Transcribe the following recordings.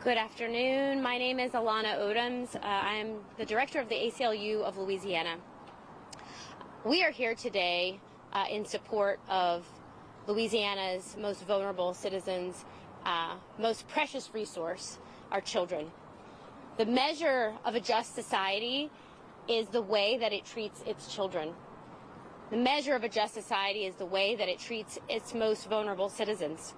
Good afternoon. My name is Alana Odoms. I'm the director of the ACLU of Louisiana. We are here today in support of Louisiana's most vulnerable citizens, most precious resource, our children. The measure of a just society is the way that it treats its children. The measure of a just society is the way that it treats its most vulnerable citizens.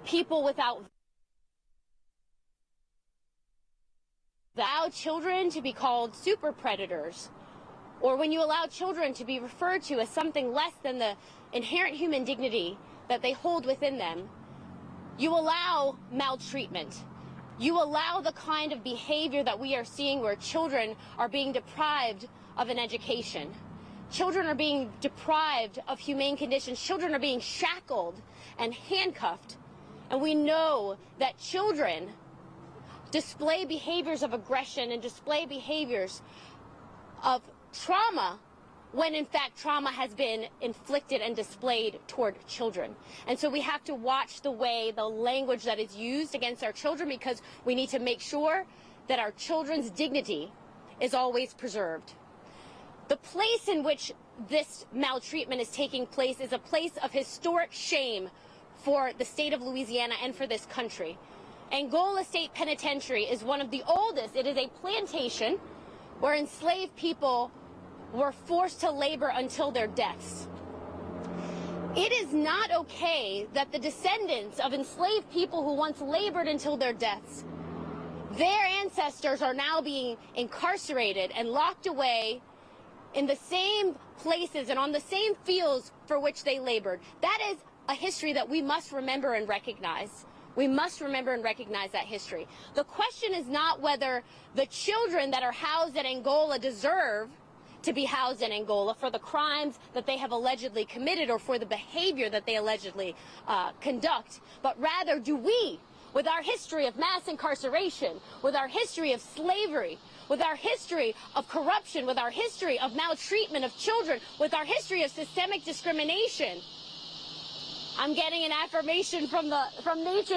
People without allow children to be called super predators, or when you allow children to be referred to as something less than the inherent human dignity that they hold within them, you allow maltreatment. You allow the kind of behavior that we are seeing where children are being deprived of an education. Children are being deprived of humane conditions. Children are being shackled and handcuffed. And we know that children display behaviors of aggression and display behaviors of trauma when in fact trauma has been inflicted and displayed toward children. And so we have to watch the way, the language that is used against our children, because we need to make sure that our children's dignity is always preserved. The place in which this maltreatment is taking place is a place of historic shame for the state of Louisiana and for this country. Angola State Penitentiary is one of the oldest. It is a plantation where enslaved people were forced to labor until their deaths. It is not okay that the descendants of enslaved people who once labored until their deaths, their ancestors are now being incarcerated and locked away in the same places and on the same fields for which they labored. That is a history that we must remember and recognize. We must remember and recognize that history. The question is not whether the children that are housed in Angola deserve to be housed in Angola for the crimes that they have allegedly committed or for the behavior that they allegedly conduct, but rather do we, with our history of mass incarceration, with our history of slavery, with our history of corruption, with our history of maltreatment of children, with our history of systemic discrimination. I'm getting an affirmation from nature.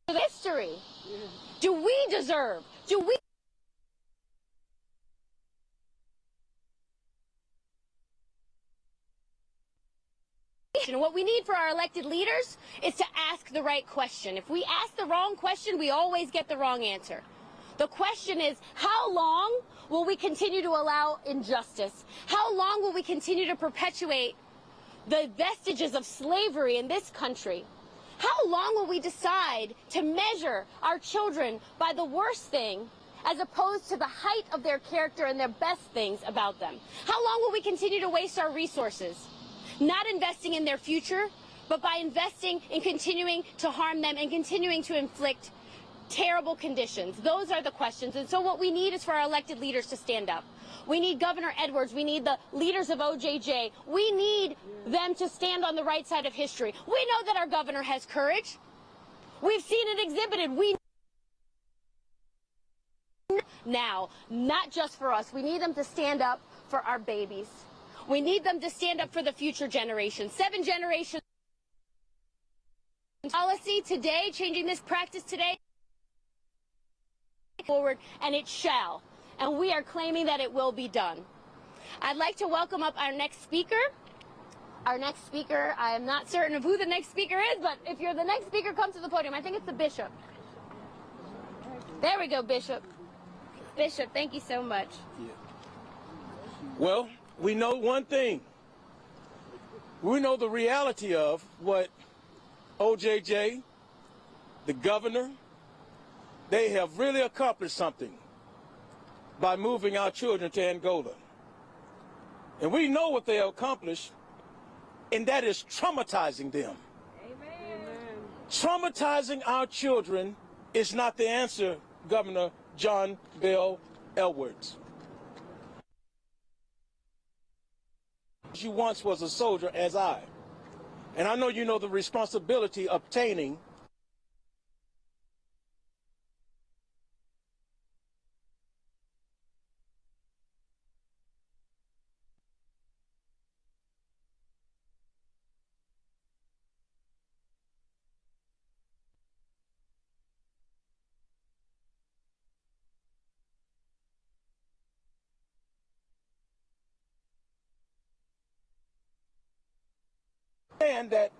History. Do we deserve? Do we? And what we need for our elected leaders is to ask the right question. If we ask the wrong question, we always get the wrong answer. The question is, how long will we continue to allow injustice? How long will we continue to perpetuate the vestiges of slavery in this country? How long will we decide to measure our children by the worst thing as opposed to the height of their character and their best things about them? How long will we continue to waste our resources, not investing in their future, but by investing in continuing to harm them and continuing to inflict terrible conditions? Those are the questions. And so what we need is for our elected leaders to stand up. We need Governor Edwards. We need the leaders of OJJ. We need them to stand on the right side of history. We know that our governor has courage. We've seen it exhibited. We now, not just for us. We need them to stand up for our babies. We need them to stand up for the future generations. 7 generations. Policy today, changing this practice today, forward, and it shall. And we are claiming that it will be done. I'd like to welcome up our next speaker. Our next speaker, I am not certain of who the next speaker is, but if you're the next speaker, come to the podium. I think it's the bishop. There we go, Bishop. Bishop, thank you so much. Yeah. Well, we know one thing. We know the reality of what OJJ, the governor, they have really accomplished something by moving our children to Angola. And we know what they have accomplished, and that is traumatizing them. Amen. Traumatizing our children is not the answer, Governor John Bell Edwards. You once was a soldier as I. And I know you know the responsibility of obtaining and that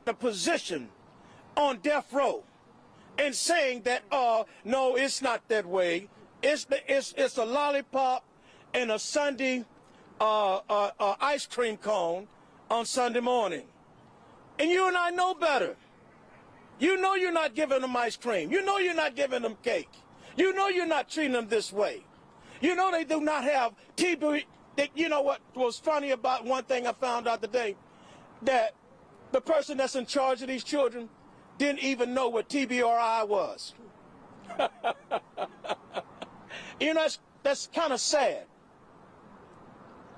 the position on death row and saying that, no, it's not that way. It's a lollipop and a Sunday ice cream cone on Sunday morning. And you and I know better. You know you're not giving them ice cream. You know you're not giving them cake. You know you're not treating them this way. You know they do not have TB. You know what was funny about one thing I found out today? That the person that's in charge of these children didn't even know what TBRI was. You know, that's kind of sad.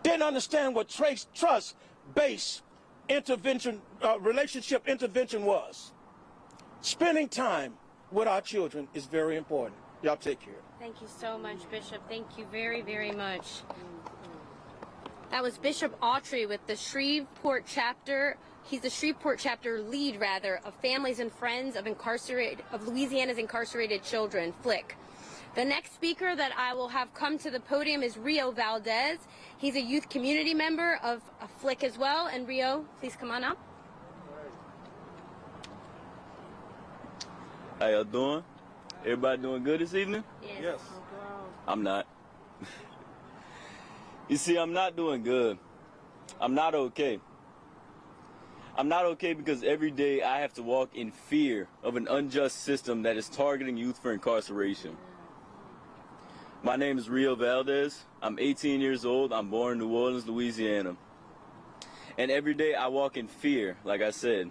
Didn't understand what trust-based intervention, relationship intervention was. Spending time with our children is very important. Y'all take care. Thank you so much, Bishop. Thank you very, very much. That was Bishop Autry with the Shreveport chapter. He's the Shreveport chapter lead, rather, of Families and Friends of Louisiana's Incarcerated Children, FLIC. The next speaker that I will have come to the podium is Rio Valdez. He's a youth community member of FLIC as well. And Rio, please come on up. How y'all doing? Everybody doing good this evening? Yes. I'm not. You see, I'm not doing good. I'm not okay. I'm not okay because every day I have to walk in fear of an unjust system that is targeting youth for incarceration. My name is Rio Valdez. I'm 18 years old. I'm born in New Orleans, Louisiana. And every day I walk in fear, like I said.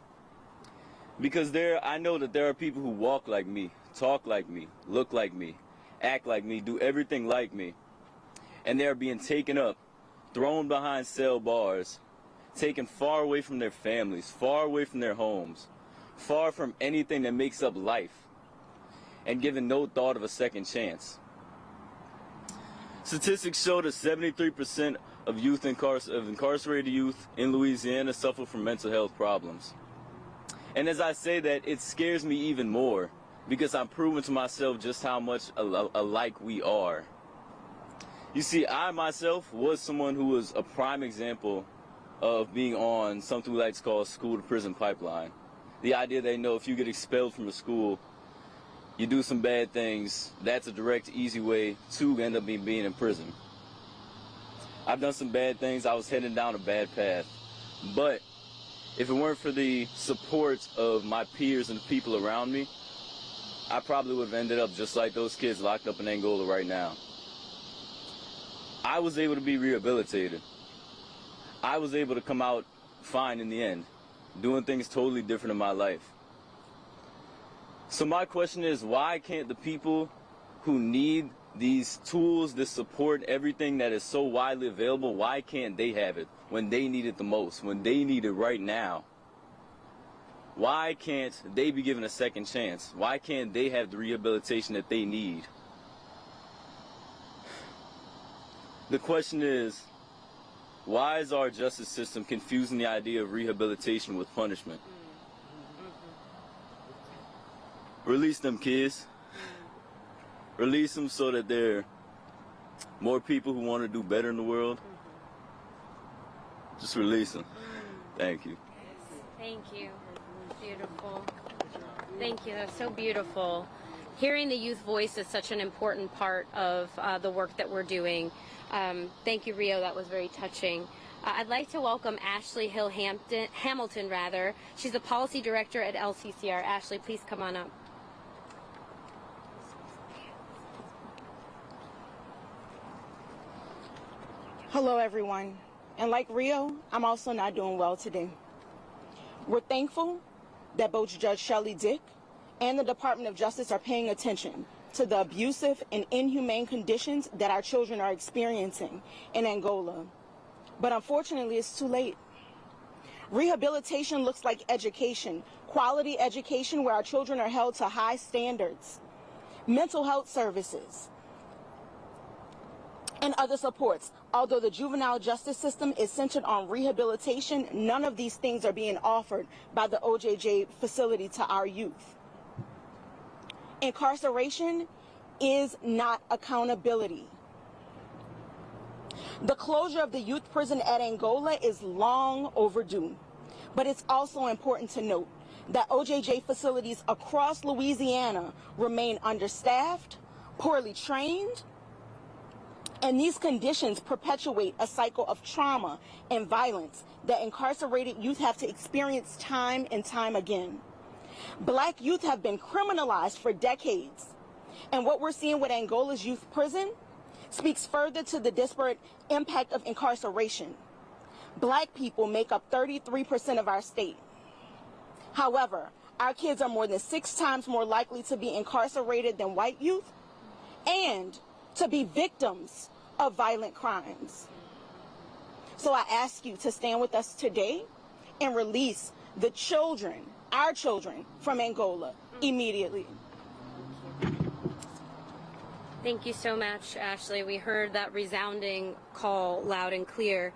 Because I know that there are people who walk like me, talk like me, look like me, act like me, do everything like me. And they are being taken up, thrown behind cell bars, taken far away from their families, far away from their homes, far from anything that makes up life, and given no thought of a second chance. Statistics show that 73% of incarcerated youth in Louisiana suffer from mental health problems. And as I say that, it scares me even more because I'm proving to myself just how much alike we are. You see, I myself was someone who was a prime example of being on something we like to call school to prison pipeline. The idea that, if you get expelled from a school, you do some bad things, that's a direct, easy way to end up being in prison. I've done some bad things, I was heading down a bad path. But if it weren't for the support of my peers and the people around me, I probably would have ended up just like those kids locked up in Angola right now. I was able to be rehabilitated. I was able to come out fine in the end, doing things totally different in my life. So my question is, why can't the people who need these tools, this support, everything that is so widely available, why can't they have it when they need it the most, when they need it right now? Why can't they be given a second chance? Why can't they have the rehabilitation that they need? The question is, why is our justice system confusing the idea of rehabilitation with punishment? Release them kids. Release them so that there are more people who want to do better in the world. Just release them. Thank you. Thank you. Beautiful. Thank you. That's so beautiful. Hearing the youth voice is such an important part of the work that we're doing. Thank you, Rio. That was very touching. I'd like to welcome Ashley Hill Hamilton. She's the policy director at LCCR. Ashley, please come on up. Hello, everyone. And like Rio, I'm also not doing well today. We're thankful that both Judge Shelley Dick and the Department of Justice are paying attention to the abusive and inhumane conditions that our children are experiencing in Angola. But unfortunately, it's too late. Rehabilitation looks like education, quality education where our children are held to high standards, mental health services, and other supports. Although the juvenile justice system is centered on rehabilitation, none of these things are being offered by the OJJ facility to our youth. Incarceration is not accountability. The closure of the youth prison at Angola is long overdue, but it's also important to note that OJJ facilities across Louisiana remain understaffed, poorly trained, and these conditions perpetuate a cycle of trauma and violence that incarcerated youth have to experience time and time again. Black youth have been criminalized for decades, and what we're seeing with Angola's youth prison speaks further to the disparate impact of incarceration. Black people make up 33% of our state. However, our kids are more than 6 times more likely to be incarcerated than white youth and to be victims of violent crimes. So I ask you to stand with us today and release the children, our children, from Angola immediately. Thank you so much, Ashley. We heard that resounding call loud and clear.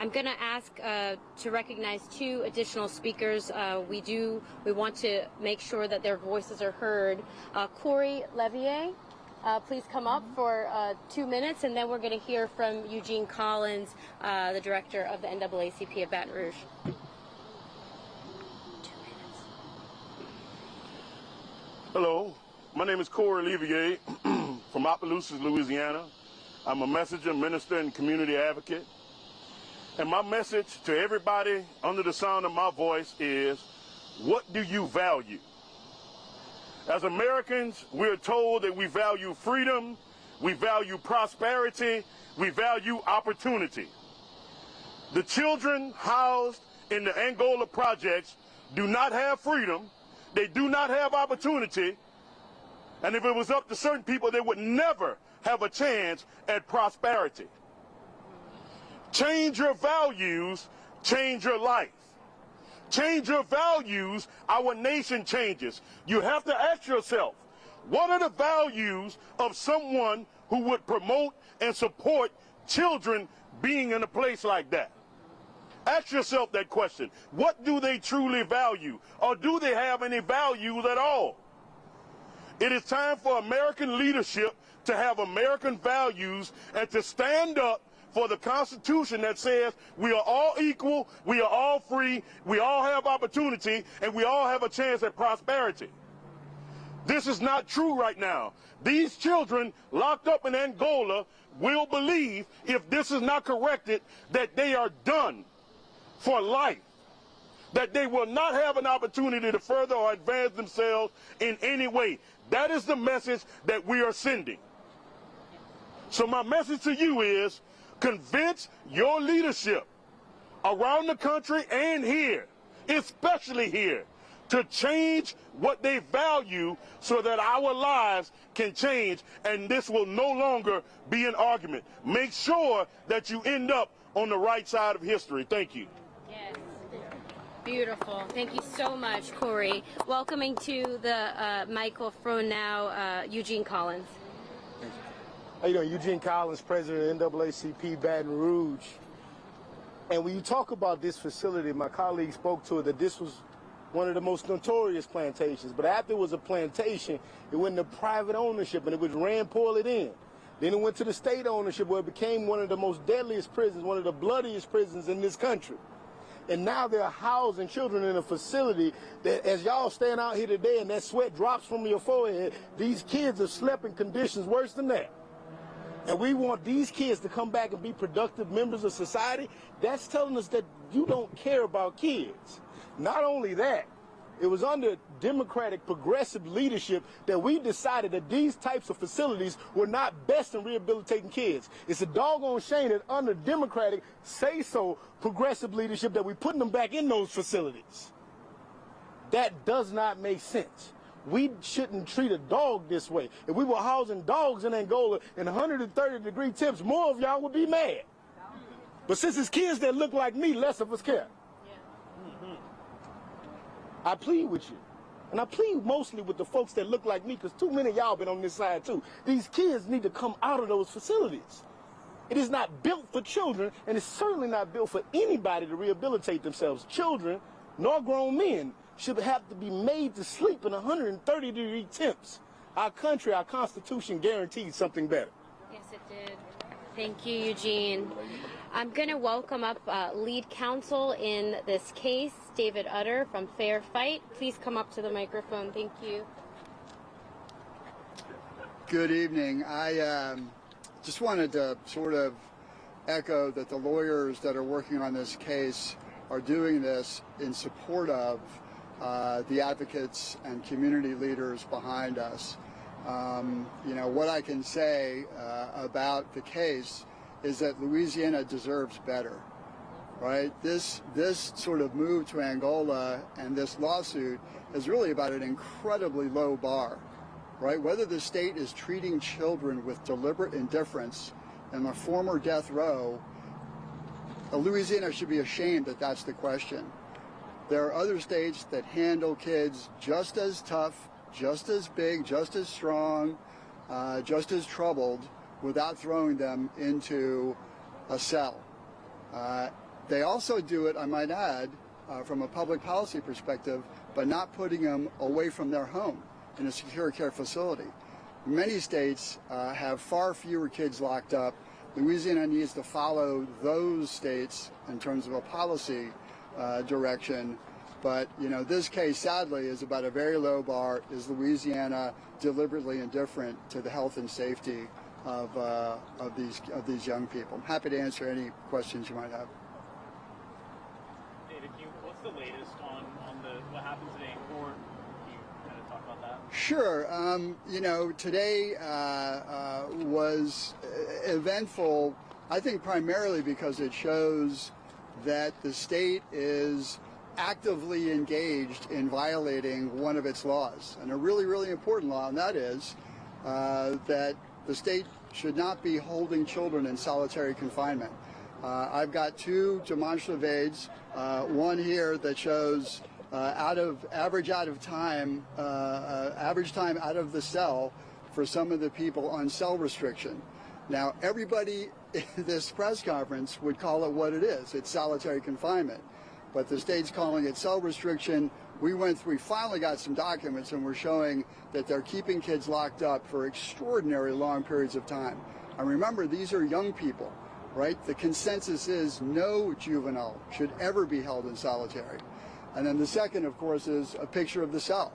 I'm going to ask to recognize 2 additional speakers. We want to make sure that their voices are heard. Corey Levier, please come up for 2 minutes, and then we're going to hear from Eugene Collins, the director of the NAACP of Baton Rouge. 2 minutes. Hello, my name is Corey Levier from Opelousas, Louisiana. I'm a messenger, minister, and community advocate. And my message to everybody under the sound of my voice is, what do you value? As Americans, we're told that we value freedom, we value prosperity, we value opportunity. The children housed in the Angola projects do not have freedom, they do not have opportunity, and if it was up to certain people, they would never have a chance at prosperity. Change your values, change your life. Change your values, our nation changes. You have to ask yourself, what are the values of someone who would promote and support children being in a place like that? Ask yourself that question. What do they truly value? Or do they have any values at all? It is time for American leadership to have American values and to stand up for the Constitution that says we are all equal, we are all free, we all have opportunity, and we all have a chance at prosperity. This is not true right now. These children locked up in Angola will believe, if this is not corrected, that they are done for life, that they will not have an opportunity to further or advance themselves in any way. That is the message that we are sending. So my message to you is, convince your leadership around the country and here, especially here, to change what they value so that our lives can change and this will no longer be an argument. Make sure that you end up on the right side of history. Thank you. Yes. Beautiful. Thank you so much, Corey. Welcoming to the microphone now, Eugene Collins. How you doing? Eugene Collins, president of NAACP Baton Rouge. And when you talk about this facility, my colleague spoke to it, that this was one of the most notorious plantations. But after it was a plantation, it went into private ownership and it was ran poorly then. Then it went to the state ownership where it became one of the most deadliest prisons, one of the bloodiest prisons in this country. And now they're housing children in a facility that, as y'all stand out here today and that sweat drops from your forehead, these kids have slept in conditions worse than that. And we want these kids to come back and be productive members of society. That's telling us that you don't care about kids. Not only that, it was under Democratic progressive leadership that we decided that these types of facilities were not best in rehabilitating kids. It's a doggone shame that under Democratic say-so progressive leadership that we're putting them back in those facilities. That does not make sense. We shouldn't treat a dog this way. If we were housing dogs in Angola in 130-degree temps, more of y'all would be mad. But since it's kids that look like me, less of us care. I plead with you. And I plead mostly with the folks that look like me, because too many of y'all been on this side too. These kids need to come out of those facilities. It is not built for children, and it's certainly not built for anybody to rehabilitate themselves. Children, nor grown men, should have to be made to sleep in 130-degree temps. Our country, our Constitution guarantees something better. Yes, it did. Thank you, Eugene. I'm going to welcome up lead counsel in this case, David Utter from Fair Fight. Please come up to the microphone. Thank you. Good evening. I just wanted to sort of echo that the lawyers that are working on this case are doing this in support of the advocates and community leaders behind us. You know, what I can say about the case is that Louisiana deserves better, right? This sort of move to Angola and this lawsuit is really about an incredibly low bar, right? Whether the state is treating children with deliberate indifference in the former death row, Louisiana should be ashamed that that's the question. There are other states that handle kids just as tough, just as big, just as strong, just as troubled, without throwing them into a cell. They also do it, I might add, from a public policy perspective, but not putting them away from their home in a secure care facility. Many states have far fewer kids locked up. Louisiana needs to follow those states in terms of a policy direction. But, you know, this case, sadly, is about a very low bar. Is Louisiana deliberately indifferent to the health and safety of these young people? I'm happy to answer any questions you might have. David, what's the latest on what happened today in court? Can you kind of talk about that? Sure. You know, today was eventful, I think primarily because it shows that the state is actively engaged in violating one of its laws, and a really, really important law, and that is that the state should not be holding children in solitary confinement. I've got two demonstrative aids, one here that shows average time out of the cell for some of the people on cell restriction. Now, everybody in this press conference would call it what it is. It's solitary confinement. But the state's calling it cell restriction. We finally got some documents, and we're showing that they're keeping kids locked up for extraordinary long periods of time. And remember, these are young people, right? The consensus is no juvenile should ever be held in solitary. And then the second, of course, is a picture of the cell.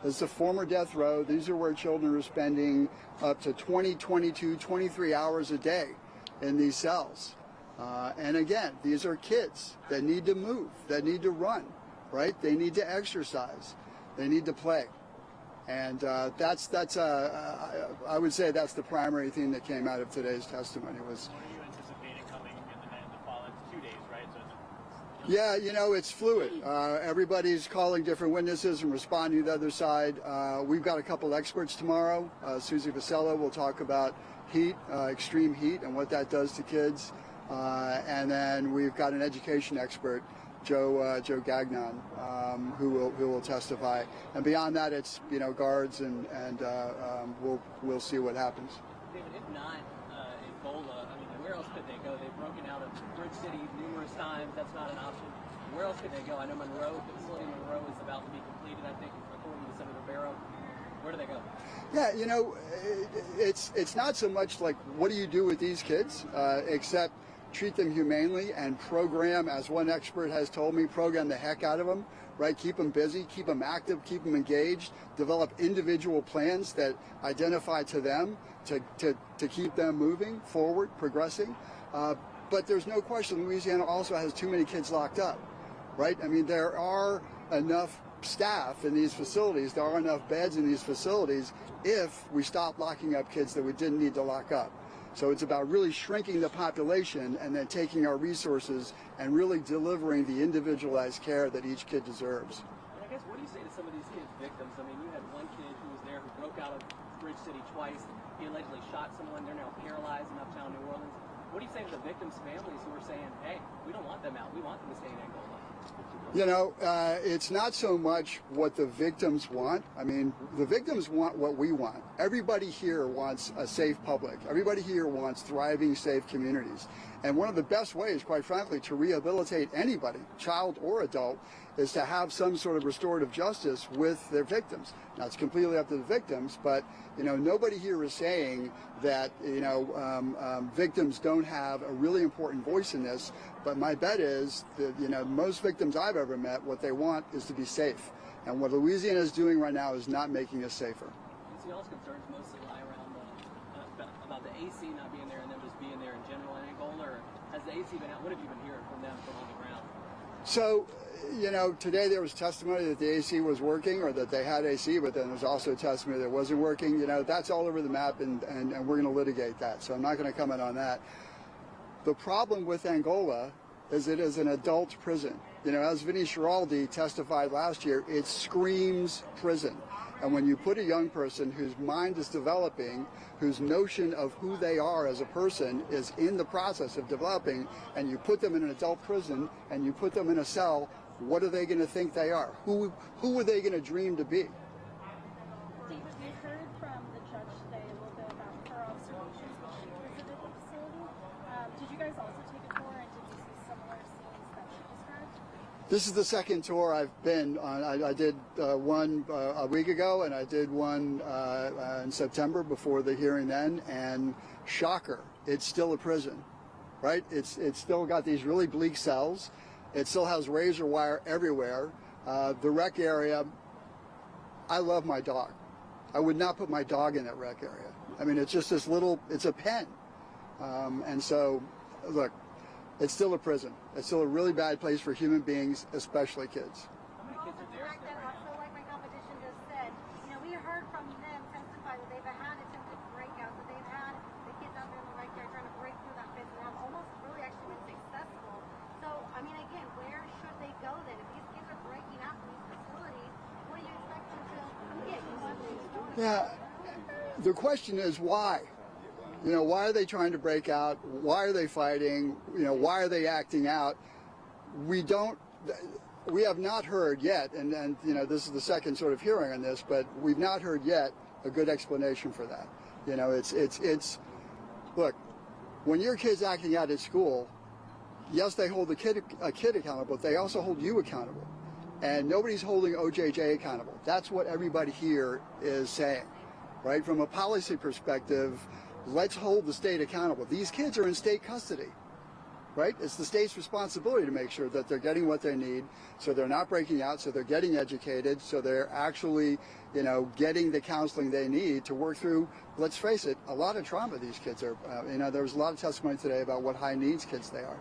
This is a former death row. These are where children are spending up to 20, 22, 23 hours a day in these cells. And again, these are kids that need to move, that need to run, right? They need to exercise, they need to play. And I would say that's the primary thing that came out of today's testimony was. What are you anticipating coming in the following 2 days, right? Yeah, you know, it's fluid. Everybody's calling different witnesses and responding to the other side. We've got a couple experts tomorrow. Susie Vasello will talk about heat, extreme heat, and what that does to kids. And then we've got an education expert, Joe Gagnon, who will testify. And beyond that, it's, you know, guards, and we'll see what happens. David, if not Angola, I mean, where else could they go? They've broken out of Bridge City numerous times. That's not an option. Where else could they go? I know Monroe, the facility in Monroe is about to be completed, I think, according to Senator Barrow. Where do they go? Yeah, you know, it's not so much like what do you do with these kids, except treat them humanely and program, as one expert has told me, program the heck out of them, right? Keep them busy, keep them active, keep them engaged, develop individual plans that identify to them to keep them moving forward, progressing. But there's no question Louisiana also has too many kids locked up, right? I mean, there are enough staff in these facilities, there are enough beds in these facilities if we stop locking up kids that we didn't need to lock up. So it's about really shrinking the population and then taking our resources and really delivering the individualized care that each kid deserves. And I guess, what do you say to some of these kids' victims? I mean, you had one kid who was there who broke out of Bridge City twice. He allegedly shot someone. They're now paralyzed in uptown New Orleans. What do you say to the victims' families who are saying, hey, we don't want them out. We want them to stay in Angola? You know, it's not so much what the victims want. I mean, the victims want what we want. Everybody here wants a safe public. Everybody here wants thriving, safe communities. And one of the best ways, quite frankly, to rehabilitate anybody, child or adult, is to have some sort of restorative justice with their victims. Now, it's completely up to the victims, but, you know, nobody here is saying that, you know, victims don't have a really important voice in this. But my bet is that, you know, most victims I've ever met, what they want is to be safe. And what Louisiana is doing right now is not making us safer. So y'all's concerns mostly lie around about the AC not being there and them just being there in general in Angola, or has the AC been out? What have you been hearing from them from on the ground? So, you know, today there was testimony that the AC was working or that they had AC, but then there's also testimony that it wasn't working. You know, that's all over the map, and we're going to litigate that. So I'm not going to comment on that. The problem with Angola is it is an adult prison. You know, as Vinnie Schiraldi testified last year, it screams prison. And when you put a young person whose mind is developing, whose notion of who they are as a person is in the process of developing, and you put them in an adult prison and you put them in a cell, what are they going to think they are? Who are they going to dream to be? David, we heard from the judge today a little bit about her observations when she visited the facility. Did you guys also take a tour, and did you see similar scenes that she described? This is the second tour I've been on. I did one a week ago, and I did one in September before the hearing then, and shocker, it's still a prison, right? It's still got these really bleak cells. It still has razor wire everywhere. The rec area, I love my dog. I would not put my dog in that rec area. I mean, it's just this little, it's a pen. And so, look, it's still a prison. It's still a really bad place for human beings, especially kids. How many kids are there? Also, like my competition just said, you know, we heard from them testify that they've had attempted breakouts, that they've had the kids out there in the right there trying to break through that fence, and have almost really actually been successful. So, I mean, again, where should they go then? If these kids are breaking out from these facilities, what do you expect them to get? Yeah, the question is why? You know, why are they trying to break out? Why are they fighting? You know, why are they acting out? We have not heard yet, and you know, this is the second sort of hearing on this, but we've not heard yet a good explanation for that. You know, it's look, when your kid's acting out at school, yes, they hold a kid accountable, but they also hold you accountable. And nobody's holding OJJ accountable. That's what everybody here is saying, right? From a policy perspective, let's hold the state accountable. These kids are in state custody, right? It's the state's responsibility to make sure that they're getting what they need, so they're not breaking out, so they're getting educated, so they're actually, you know, getting the counseling they need to work through, let's face it, a lot of trauma these kids are. You know, there was a lot of testimony today about what high needs kids they are.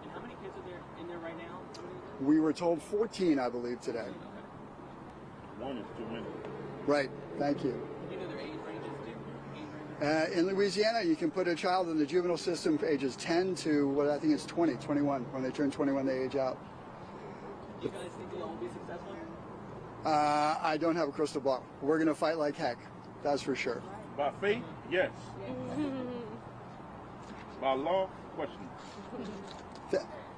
And how many kids are there in there right now? We were told 14, I believe, today. One is too many. Right, thank you. Do you know their age ranges? In Louisiana, you can put a child in the juvenile system from ages 10 to, what I think it's 21. When they turn 21, they age out. Do you guys think you'll all be successful? I don't have a crystal ball. We're going to fight like heck. That's for sure. By faith, yes. By law, question.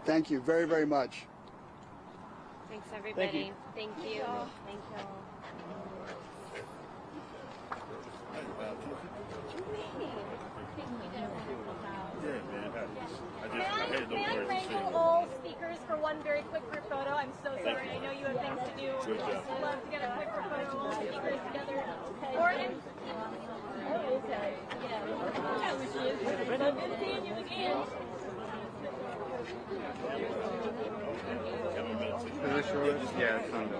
Thank you very, very much. Thanks, everybody. Thank you. Thank you. May I wrangle all speakers for 1 one very quick group photo. I'm so sorry. I know you have things to do. We'd just love to get a quick group photo, all the speakers together. Or in... Oh, okay. Yeah. That was you. So good seeing you again. Is this yours? Yeah, it's on the